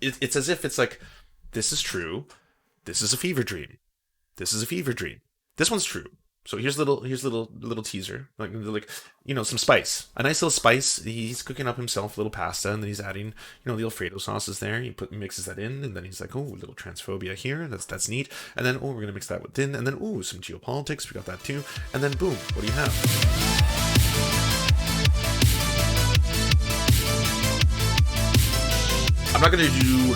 it's as if it's like, this is true. This is a fever dream. This is a fever dream. This one's true. So here's a little teaser, some spice, a nice little spice. He's cooking up himself a little pasta, and then he's adding, the Alfredo sauces there. He mixes that in, and then he's like, oh, a little transphobia here. That's neat. And then we're gonna mix that with din, and then some geopolitics. We got that too. And then boom, what do you have? I'm not going to do,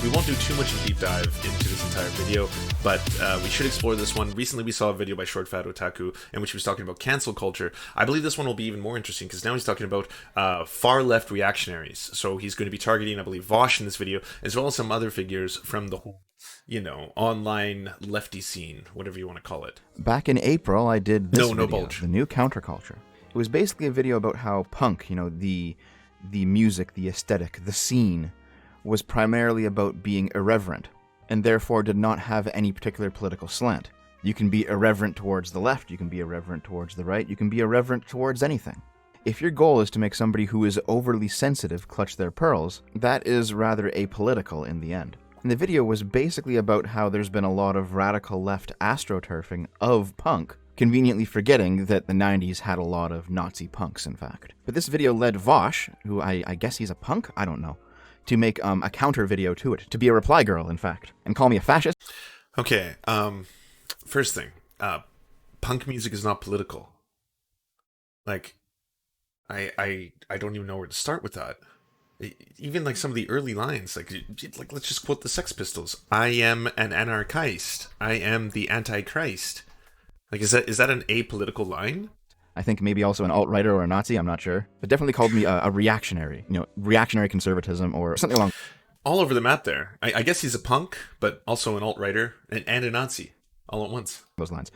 we won't do too much of a deep dive into this entire video, but we should explore this one. Recently, we saw a video by Fat Otaku in which he was talking about cancel culture. I believe this one will be even more interesting because now he's talking about far-left reactionaries. So he's going to be targeting, I believe, VAUSH in this video, as well as some other figures from the whole, online lefty scene, whatever you want to call it. Back in April, I did this video, bulge. The New Counterculture. It was basically a video about how punk, the music, the aesthetic, the scene, was primarily about being irreverent, and therefore did not have any particular political slant. You can be irreverent towards the left, you can be irreverent towards the right, you can be irreverent towards anything. If your goal is to make somebody who is overly sensitive clutch their pearls, that is rather apolitical in the end. And the video was basically about how there's been a lot of radical left astroturfing of punk, conveniently forgetting that the 90s had a lot of Nazi punks, in fact. But this video led VAUSH, who I guess he's a punk? I don't know, to make a counter video to it, to be a reply girl, in fact, and call me a fascist. Okay, first thing, punk music is not political. Like, I don't even know where to start with that. Even like some of the early lines, like let's just quote the Sex Pistols. I am an anarchist. I am the Antichrist. Like, is that an apolitical line? I think maybe also an alt-righter or a Nazi, I'm not sure. But definitely called me a reactionary, reactionary conservatism or something along. All over the map there. I guess he's a punk, but also an alt-righter and a Nazi all at once. Those lines.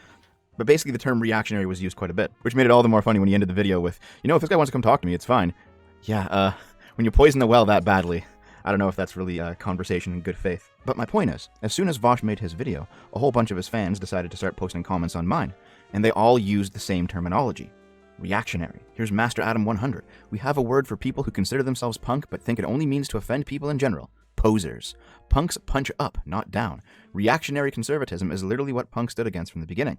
But basically the term reactionary was used quite a bit, which made it all the more funny when he ended the video with, if this guy wants to come talk to me, it's fine. Yeah, when you poison the well that badly, I don't know if that's really a conversation in good faith. But my point is, as soon as VAUSH made his video, a whole bunch of his fans decided to start posting comments on mine, and they all used the same terminology. Reactionary. Here's Master Adam 100. We have a word for people who consider themselves punk but think it only means to offend people in general. Posers. Punks punch up, not down. Reactionary conservatism is literally what punk stood against from the beginning.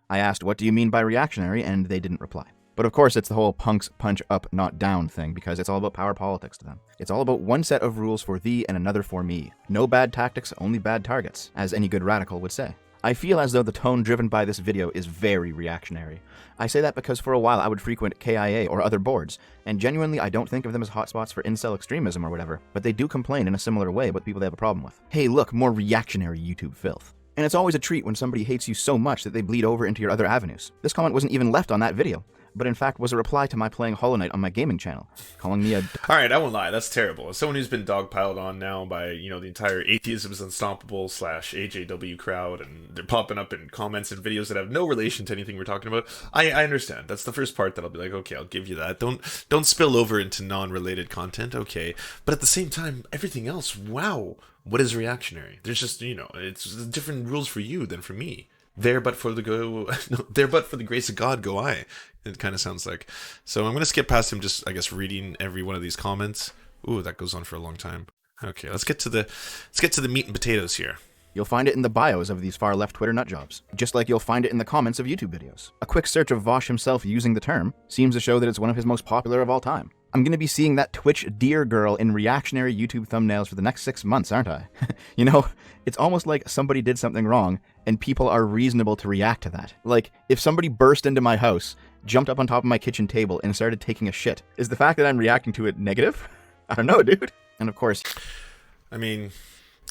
I asked, what do you mean by reactionary? And they didn't reply. But of course, it's the whole punks punch up, not down thing, because it's all about power politics to them. It's all about one set of rules for thee and another for me. No bad tactics, only bad targets, as any good radical would say. I feel as though the tone driven by this video is very reactionary. I say that because for a while I would frequent KIA or other boards, and genuinely I don't think of them as hotspots for incel extremism or whatever, but they do complain in a similar way about people they have a problem with. Hey look, more reactionary YouTube filth. And it's always a treat when somebody hates you so much that they bleed over into your other avenues. This comment wasn't even left on that video, but in fact was a reply to my playing Hollow Knight on my gaming channel, calling me a... Alright, I won't lie, that's terrible. As someone who's been dogpiled on now by, the entire Atheism is Unstoppable / AJW crowd, and they're popping up in comments and videos that have no relation to anything we're talking about, I understand. That's the first part that I'll be like, okay, I'll give you that. Don't spill over into non-related content, okay. But at the same time, everything else, wow, what is reactionary? There's just, it's different rules for you than for me. There but for the grace of God go I. It kind of sounds like. So I'm going to skip past him just, I guess, reading every one of these comments. Ooh, that goes on for a long time. Okay, let's get to the meat and potatoes here. You'll find it in the bios of these far-left Twitter nutjobs, just like you'll find it in the comments of YouTube videos. A quick search of VAUSH himself using the term seems to show that it's one of his most popular of all time. I'm going to be seeing that Twitch deer girl in reactionary YouTube thumbnails for the next 6 months, aren't I? It's almost like somebody did something wrong, and people are reasonable to react to that. Like, if somebody burst into my house, jumped up on top of my kitchen table, and started taking a shit, is the fact that I'm reacting to it negative? I don't know, dude. And of course... I mean,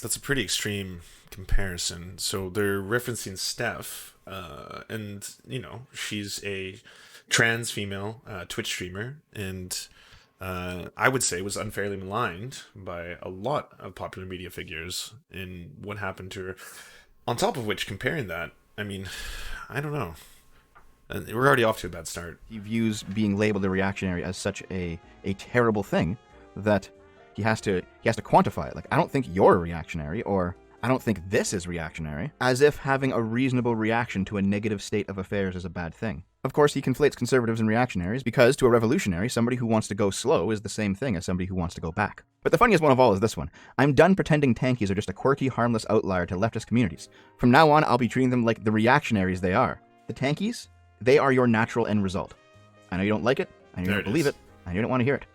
that's a pretty extreme comparison. So they're referencing Steph, and, she's a trans female Twitch streamer, and... I would say was unfairly maligned by a lot of popular media figures in what happened to her. On top of which, comparing that, I mean, I don't know. We're already off to a bad start. He views being labeled a reactionary as such a terrible thing that he has to quantify it. Like, I don't think you're a reactionary, or I don't think this is reactionary, as if having a reasonable reaction to a negative state of affairs is a bad thing. Of course, he conflates conservatives and reactionaries because, to a revolutionary, somebody who wants to go slow is the same thing as somebody who wants to go back. But the funniest one of all is this one. I'm done pretending tankies are just a quirky, harmless outlier to leftist communities. From now on, I'll be treating them like the reactionaries they are. The tankies, they are your natural end result. I know you don't like it, I know you don't believe it, I know you don't want to hear it.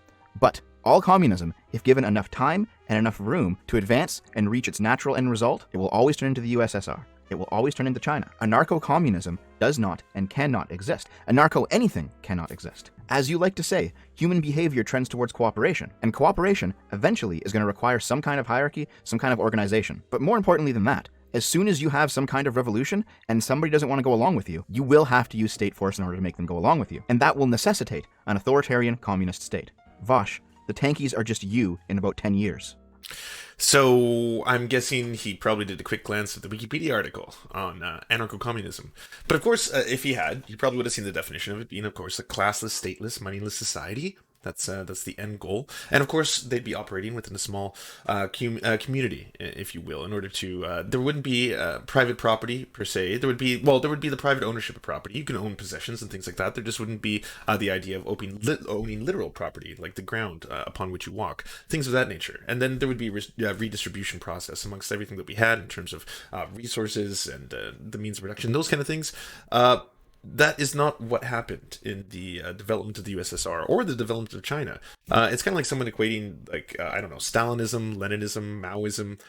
But all communism, if given enough time and enough room to advance and reach its natural end result, it will always turn into the USSR. It will always turn into China. Anarcho-communism does not and cannot exist. Anarcho-anything cannot exist. As you like to say, human behavior trends towards cooperation, and cooperation eventually is going to require some kind of hierarchy, some kind of organization. But more importantly than that, as soon as you have some kind of revolution and somebody doesn't want to go along with you, you will have to use state force in order to make them go along with you. And that will necessitate an authoritarian communist state. VAUSH, the tankies are just you in about 10 years. So I'm guessing he probably did a quick glance at the Wikipedia article on anarcho-communism. But of course, if he had, he probably would have seen the definition of it being, of course, a classless, stateless, moneyless society. That's the end goal. And of course, they'd be operating within a small community, if you will, in order to, there wouldn't be private property per se. There would be the private ownership of property. You can own possessions and things like that. There just wouldn't be the idea of owning literal property, like the ground upon which you walk, things of that nature. And then there would be a redistribution process amongst everything that we had in terms of resources and the means of production, those kind of things. That is not what happened in the development of the USSR or the development of China. It's kind of like someone equating, like, I don't know, Stalinism, Leninism, Maoism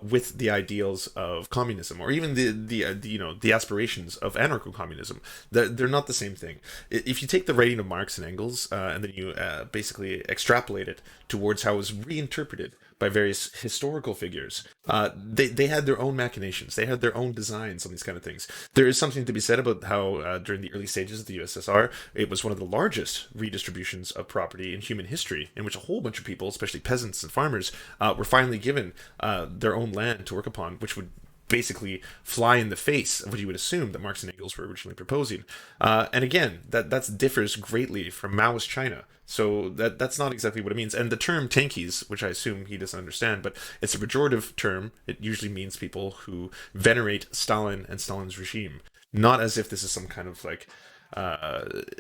with the ideals of communism, or even the aspirations of anarcho-communism. They're not the same thing. If you take the writing of Marx and Engels and then you basically extrapolate it towards how it was reinterpreted by various historical figures, they had their own machinations. They had their own designs on these kind of things. There is something to be said about how during the early stages of the USSR, it was one of the largest redistributions of property in human history, in which a whole bunch of people, especially peasants and farmers, were finally given their own land to work upon, which would basically fly in the face of what you would assume that Marx and Engels were originally proposing. And again, that differs greatly from Maoist China. So that's not exactly what it means. And the term tankies, which I assume he doesn't understand, but it's a pejorative term. It usually means people who venerate Stalin and Stalin's regime, not as if this is some kind of like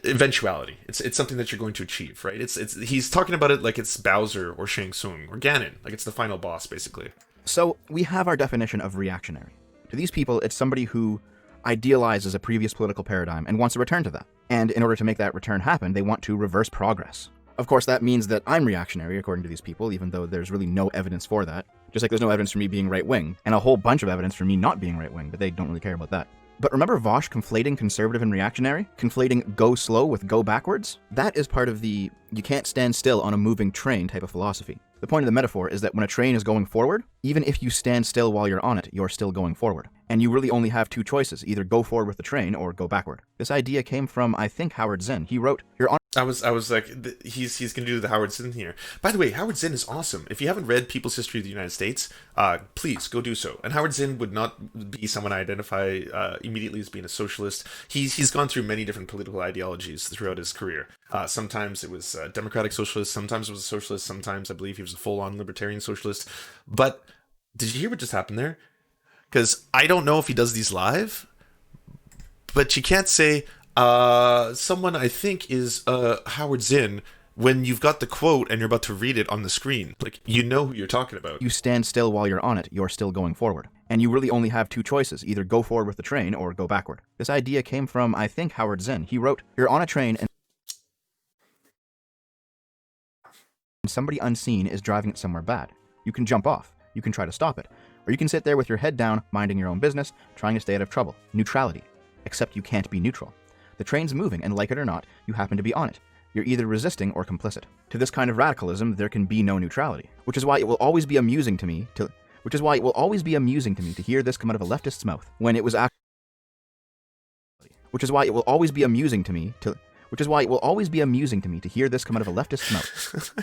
eventuality. It's something that you're going to achieve, right? He's talking about it like it's Bowser or Shang Tsung or Ganon, like it's the final boss, basically. So we have our definition of reactionary. To these people, it's somebody who idealizes a previous political paradigm and wants to return to that. And in order to make that return happen, they want to reverse progress. Of course, that means that I'm reactionary, according to these people, even though there's really no evidence for that. Just like there's no evidence for me being right-wing, and a whole bunch of evidence for me not being right-wing, but they don't really care about that. But remember VAUSH conflating conservative and reactionary? Conflating go slow with go backwards? That is part of the you can't stand still on a moving train type of philosophy. The point of the metaphor is that when a train is going forward, even if you stand still while you're on it, you're still going forward. And you really only have two choices, either go forward with the train or go backward. This idea came from, I think, Howard Zinn. He wrote, "You're on." I was like, he's gonna do the Howard Zinn here. By the way, Howard Zinn is awesome. If you haven't read People's History of the United States, please go do so. And Howard Zinn would not be someone I identify immediately as being a socialist. He's gone through many different political ideologies throughout his career. Sometimes it was democratic socialist, sometimes it was a socialist, sometimes I believe he was a full-on libertarian socialist. But did you hear what just happened there? Because I don't know if he does these live, but you can't say someone I think is Howard Zinn when you've got the quote and you're about to read it on the screen. Like, you know who you're talking about. You stand still while you're on it, you're still going forward. And you really only have two choices, either go forward with the train or go backward. This idea came from, I think, Howard Zinn. He wrote, "You're on a train and somebody unseen is driving it somewhere bad. You can jump off. You can try to stop it. Or you can sit there with your head down, minding your own business, trying to stay out of trouble. Neutrality. Except you can't be neutral. The train's moving, and like it or not, you happen to be on it. You're either resisting or complicit. To this kind of radicalism, there can be no neutrality. Which is why it will always be amusing to me to hear this come out of a leftist's mouth, when it was actually to hear this come out of a leftist's mouth.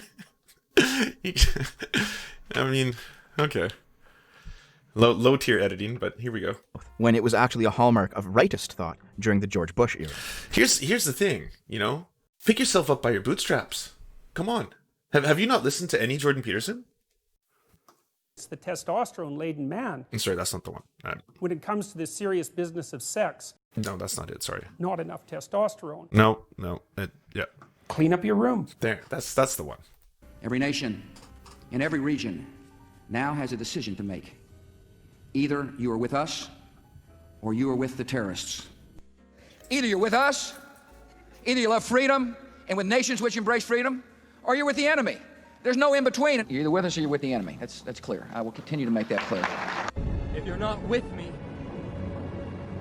I mean, okay. Low tier editing, but here we go. When it was actually a hallmark of rightist thought during the George Bush era. Here's the thing, pick yourself up by your bootstraps. Come on. Have you not listened to any Jordan Peterson? the testosterone-laden man. I'm sorry, that's not the one. When it comes to this serious business of sex, No, that's not it. Sorry. not enough testosterone. No. Yeah. Clean up your room. There. That's the one. Every nation in every region now has a decision to make. Either you are with us or you are with the terrorists. Either you're with us, either you love freedom and with nations which embrace freedom, or you're with the enemy. There's no in between. You're either with us or you're with the enemy. That's clear. I will continue to make that clear. If you're not with me,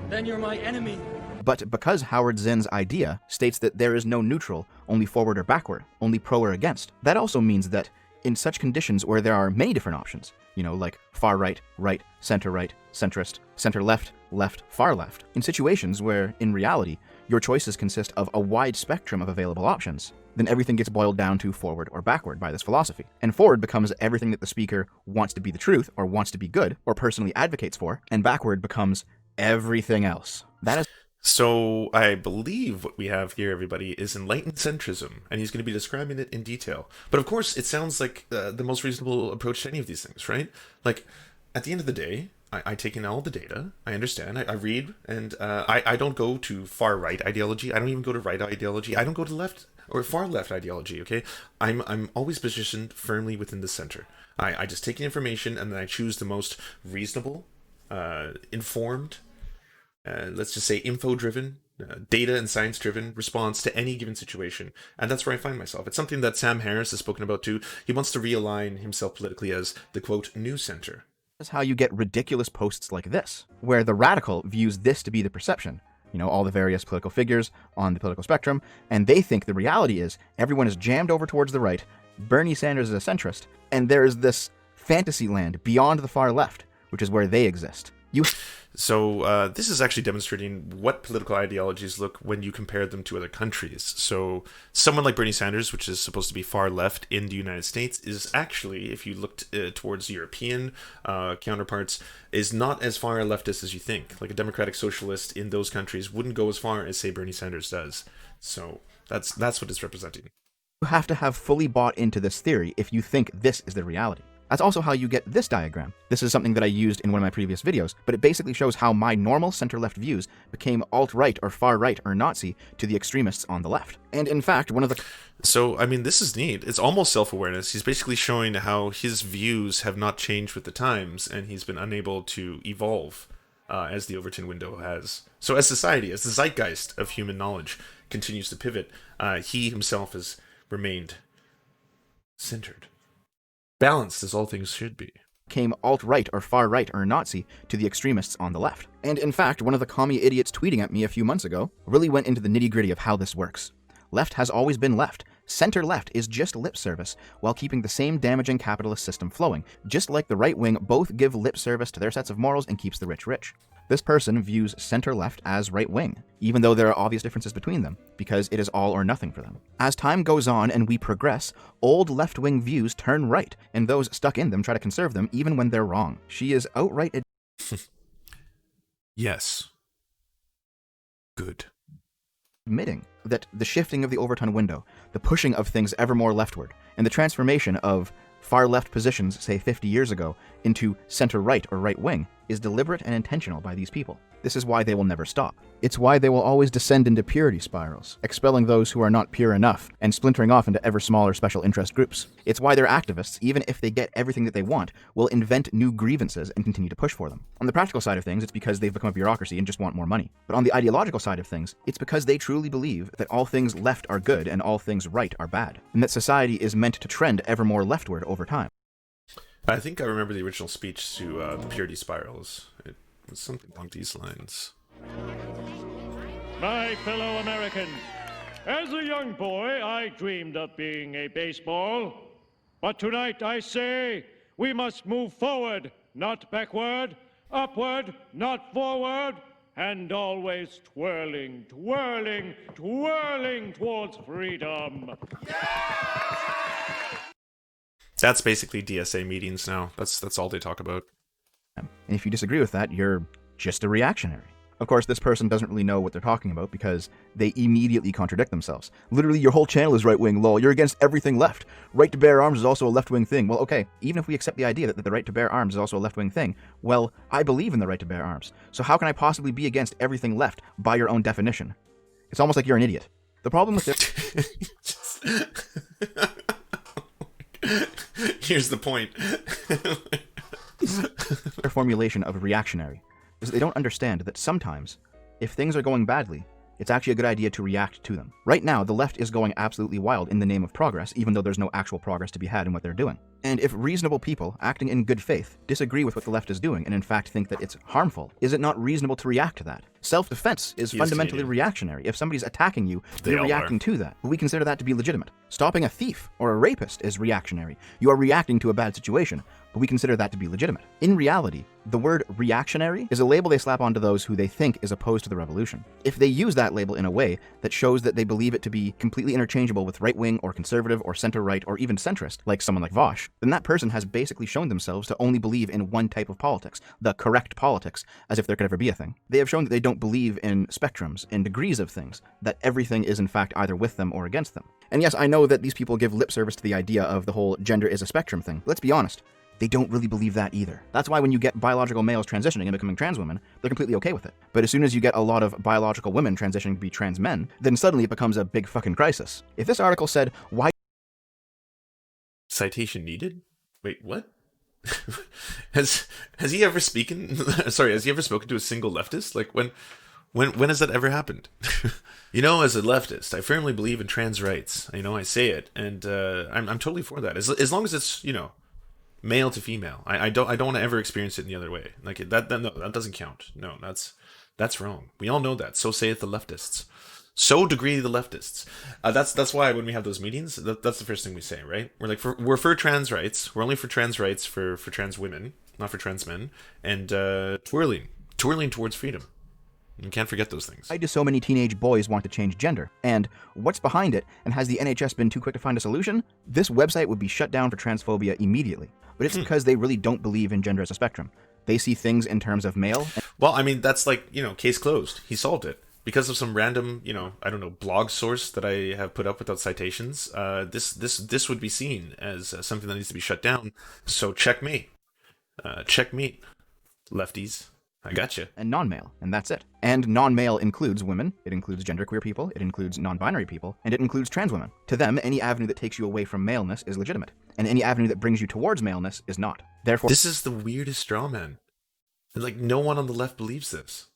then you're my enemy. But because Howard Zinn's idea states that there is no neutral, only forward or backward, only pro or against, that also means that in such conditions where there are many different options, like far right, right, centrist, center left, left, far left, in situations where, in reality, your choices consist of a wide spectrum of available options, then everything gets boiled down to forward or backward by this philosophy. And forward becomes everything that the speaker wants to be the truth, or wants to be good, or personally advocates for, and backward becomes everything else. That is... So I believe what we have here, everybody, is enlightened centrism, and he's going to be describing it in detail. But of course, it sounds like the most reasonable approach to any of these things, right? Like, at the end of the day, I take in all the data, I understand, I read, and I don't go to far right ideology, I don't even go to right ideology, I don't go to left or far left ideology, okay? I'm always positioned firmly within the center. I just take in information, and then I choose the most reasonable, informed, let's just say info-driven, data and science-driven response to any given situation. And that's where I find myself. It's something that Sam Harris has spoken about too. He wants to realign himself politically as the, quote, new center. That's how you get ridiculous posts like this, where the radical views this to be the perception. All the various political figures on the political spectrum, and they think the reality is everyone is jammed over towards the right, Bernie Sanders is a centrist, and there is this fantasy land beyond the far left, which is where they exist. So this is actually demonstrating what political ideologies look when you compare them to other countries. So someone like Bernie Sanders, which is supposed to be far left in the United States, is actually, if you looked towards European counterparts, is not as far leftist as you think. Like a democratic socialist in those countries wouldn't go as far as, say, Bernie Sanders does. So that's what it's representing. You have to have fully bought into this theory if you think this is the reality. That's also how you get this diagram. This is something that I used in one of my previous videos, but it basically shows how my normal center-left views became alt-right or far-right or Nazi to the extremists on the left. And in fact, one of the... So, I mean, this is neat. It's almost self-awareness. He's basically showing how his views have not changed with the times, and he's been unable to evolve as the Overton window has. So as society, as the zeitgeist of human knowledge continues to pivot, he himself has remained centered. Balanced as all things should be. Came alt-right or far-right or Nazi to the extremists on the left. And in fact, one of the commie idiots tweeting at me a few months ago really went into the nitty-gritty of how this works. Left has always been left. Center-left is just lip service, while keeping the same damaging capitalist system flowing. Just like the right wing both give lip service to their sets of morals and keeps the rich rich. This person views center-left as right-wing, even though there are obvious differences between them, because it is all or nothing for them. As time goes on and we progress, old left-wing views turn right, and those stuck in them try to conserve them even when they're wrong. She is outright... Yes. Good. Admitting that the shifting of the Overton window, the pushing of things ever more leftward, and the transformation of far-left positions, say 50 years ago, into center-right or right-wing, is deliberate and intentional by these people. This is why they will never stop. It's why they will always descend into purity spirals, expelling those who are not pure enough, and splintering off into ever smaller special interest groups. It's why their activists, even if they get everything that they want, will invent new grievances and continue to push for them. On the practical side of things, it's because they've become a bureaucracy and just want more money. But on the ideological side of things, it's because they truly believe that all things left are good and all things right are bad, and that society is meant to trend ever more leftward over time. I think I remember the original speech to the purity spirals. It was something along these lines. My fellow Americans, as a young boy, I dreamed of being a baseball. But tonight I say we must move forward, not backward, upward, not forward, and always twirling, twirling, twirling towards freedom. That's basically DSA meetings now. That's all they talk about. And if you disagree with that, you're just a reactionary. Of course, this person doesn't really know what they're talking about because they immediately contradict themselves. Literally, your whole channel is right-wing, lol. You're against everything left. Right to bear arms is also a left-wing thing. Well, okay, even if we accept the idea that the right to bear arms is also a left-wing thing, well, I believe in the right to bear arms. So how can I possibly be against everything left by your own definition? It's almost like you're an idiot. The problem with this... Here's the point. Their formulation of reactionary is that they don't understand that sometimes, if things are going badly, it's actually a good idea to react to them. Right now, the left is going absolutely wild in the name of progress, even though there's no actual progress to be had in what they're doing. And if reasonable people, acting in good faith, disagree with what the left is doing and in fact think that it's harmful, is it not reasonable to react to that? Self-defense is fundamentally reactionary. If somebody's attacking you, you're reacting to that. We consider that to be legitimate. Stopping a thief or a rapist is reactionary. You are reacting to a bad situation, but we consider that to be legitimate. In reality, the word reactionary is a label they slap onto those who they think is opposed to the revolution. If they use that label in a way that shows that they believe it to be completely interchangeable with right-wing or conservative or center-right or even centrist, like someone like VAUSH, then that person has basically shown themselves to only believe in one type of politics, the correct politics, as if there could ever be a thing. They have shown that they don't believe in spectrums, in degrees of things, that everything is in fact either with them or against them. And yes, I know that these people give lip service to the idea of the whole gender is a spectrum thing. Let's be honest. They don't really believe that either. That's why when you get biological males transitioning and becoming trans women, they're completely okay with it. But as soon as you get a lot of biological women transitioning to be trans men, then suddenly it becomes a big fucking crisis. If this article said, why... Citation needed? Wait, what? has he ever spoken? Sorry, has he ever spoken to a single leftist? Like when has that ever happened? You know, as a leftist, I firmly believe in trans rights. You know, I say it, and I'm totally for that. As long as it's, you know, male to female. I don't want to ever experience it in the other way. Like that no, that doesn't count. No, that's wrong. We all know that. So saith the leftists. So degree the leftists. That's why when we have those meetings, that's the first thing we say, right? We're like, we're for trans rights. We're only for trans rights for trans women, not for trans men. And twirling towards freedom. You can't forget those things. Why do so many teenage boys want to change gender? And what's behind it? And has the NHS been too quick to find a solution? This website would be shut down for transphobia immediately. But it's because they really don't believe in gender as a spectrum. They see things in terms of male. Well, I mean, that's like, you know, case closed. He solved it. Because of some random, you know, I don't know, blog source that I have put up without citations, this would be seen as something that needs to be shut down. So checkmate. Checkmate, lefties. I gotcha. And non-male, and that's it. And non-male includes women, it includes genderqueer people, it includes non-binary people, and it includes trans women. To them, any avenue that takes you away from maleness is legitimate, and any avenue that brings you towards maleness is not. Therefore, this is the weirdest straw man. Like, no one on the left believes this.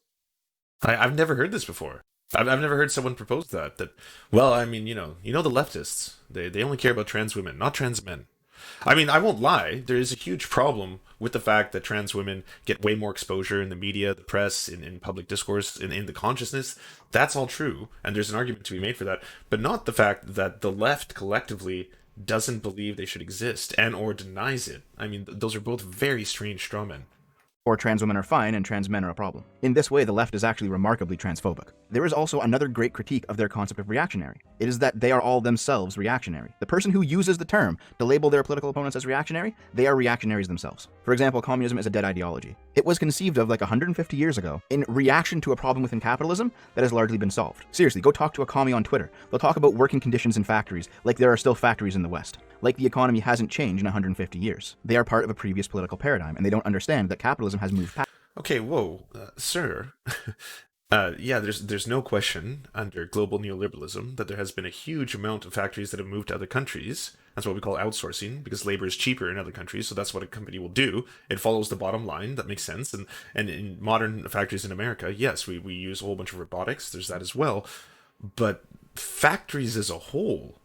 I've never heard this before. I've never heard someone propose that, well, I mean, you know the leftists, they only care about trans women, not trans men. I mean, I won't lie, there is a huge problem with the fact that trans women get way more exposure in the media, the press, in public discourse, in the consciousness. That's all true, and there's an argument to be made for that, but not the fact that the left collectively doesn't believe they should exist and or denies it. I mean, those are both very strange strawmen. Or trans women are fine and trans men are a problem. In this way, the left is actually remarkably transphobic. There is also another great critique of their concept of reactionary. It is that they are all themselves reactionary. The person who uses the term to label their political opponents as reactionary, they are reactionaries themselves. For example, communism is a dead ideology. It was conceived of like 150 years ago in reaction to a problem within capitalism that has largely been solved. Seriously, go talk to a commie on Twitter. They'll talk about working conditions in factories like there are still factories in the West. Like the economy hasn't changed in 150 years. They are part of a previous political paradigm, and they don't understand that capitalism has moved past. Okay, whoa, sir. Yeah, there's no question under global neoliberalism that there has been a huge amount of factories that have moved to other countries. That's what we call outsourcing, because labor is cheaper in other countries, so that's what a company will do. It follows the bottom line, that makes sense. And in modern factories in America, yes, we use a whole bunch of robotics, there's that as well. But factories as a whole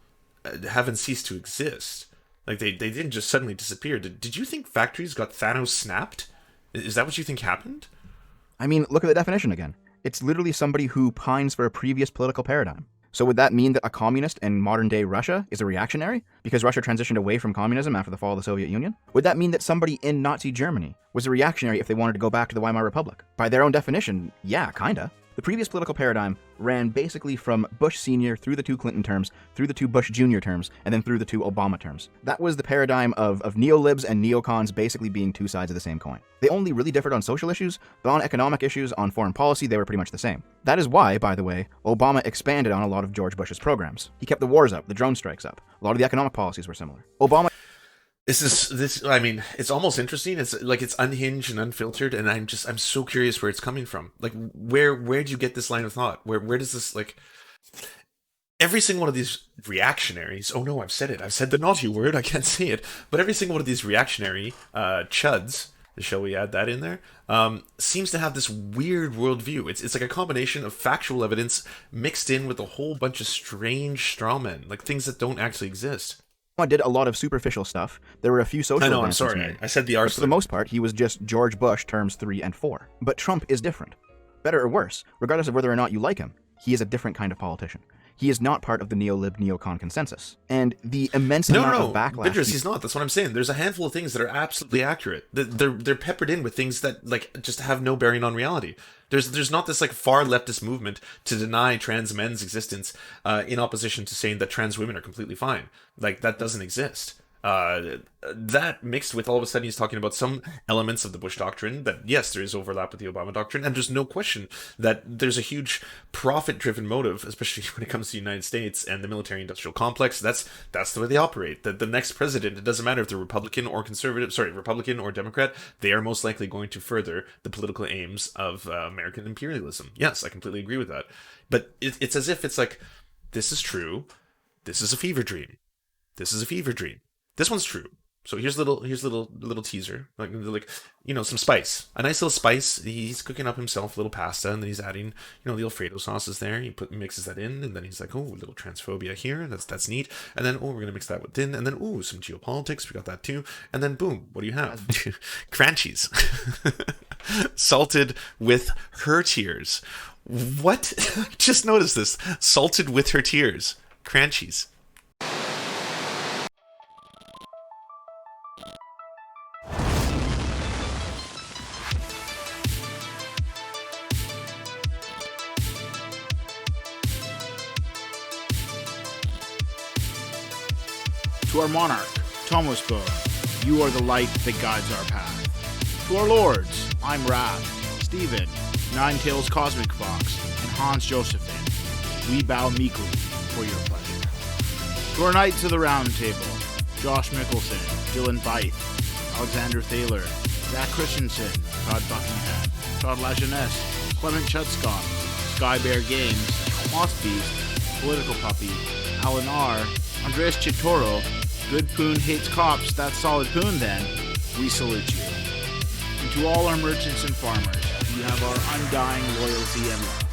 haven't ceased to exist. Like, they didn't just suddenly disappear. Did you think factories got Thanos snapped? Is that what you think happened? I mean, look at the definition again. It's literally somebody who pines for a previous political paradigm. So would that mean that a communist in modern-day Russia is a reactionary? Because Russia transitioned away from communism after the fall of the Soviet Union? Would that mean that somebody in Nazi Germany was a reactionary if they wanted to go back to the Weimar Republic? By their own definition, yeah, kinda. The previous political paradigm ran basically from Bush Sr. through the 2 Clinton terms, through the 2 Bush Jr. terms, and then through the 2 Obama terms. That was the paradigm of neolibs and neocons basically being 2 sides of the same coin. They only really differed on social issues, but on economic issues, on foreign policy, they were pretty much the same. That is why, by the way, Obama expanded on a lot of George Bush's programs. He kept the wars up, the drone strikes up. A lot of the economic policies were similar. Obama... I mean, it's almost interesting. It's like it's unhinged and unfiltered, and I'm so curious where it's coming from. Like, where'd you get this line of thought? Where does this, like, every single one of these reactionaries, oh no, I've said it. I've said the naughty word, I can't say it. But every single one of these reactionary chuds, shall we add that in there, seems to have this weird worldview. It's like a combination of factual evidence mixed in with a whole bunch of strange strawmen, like things that don't actually exist. Did a lot of superficial stuff. There were a few social I'm sorry. made. I said the arse. For the most part, he was just George Bush terms 3 and 4. But Trump is different. Better or worse, regardless of whether or not you like him, he is a different kind of politician. He is not part of the neolib neocon consensus. And the immense amount of backlash... No, he's not. That's what I'm saying. There's a handful of things that are absolutely accurate. They're peppered in with things that, like, just have no bearing on reality. There's not this, like, far leftist movement to deny trans men's existence in opposition to saying that trans women are completely fine. Like, that doesn't exist. That mixed with all of a sudden he's talking about some elements of the Bush doctrine that, yes, there is overlap with the Obama doctrine, and there's no question that there's a huge profit-driven motive, especially when it comes to the United States and the military-industrial complex. That's the way they operate. The next president, it doesn't matter if they're Republican or Democrat, they are most likely going to further the political aims of American imperialism. Yes, I completely agree with that. But it's as if it's like, this is true, this is a fever dream, this is a fever dream. This one's true. So here's a little teaser, like some spice, a nice little spice. He's cooking up himself a little pasta, and then he's adding the Alfredo sauces there. He mixes that in, and then he's like, oh, a little transphobia here. That's neat. And then we're gonna mix that with and then some geopolitics. We got that too. And then boom, what do you have? Cranchies, salted with her tears. What? Just noticed this. Salted with her tears. Cranchies. To our monarch, Thomas Bow, you are the light that guides our path. To our lords, I'm Rab, Stephen, Ninetails Cosmic Fox, and Hans Josephine, we bow meekly for your pleasure. To our knights of the Round Table, Josh Mickelson, Dylan Byth, Alexander Thaler, Zach Christensen, Todd Buckingham, Todd Lajeunesse, Clement Schutzkopf, Skybear Games, Moss Beast, Political Puppy, Alan R., Andreas Chitoro, Good Poon Hates Cops, that's solid poon then, we salute you. And to all our merchants and farmers, you have our undying loyalty and love.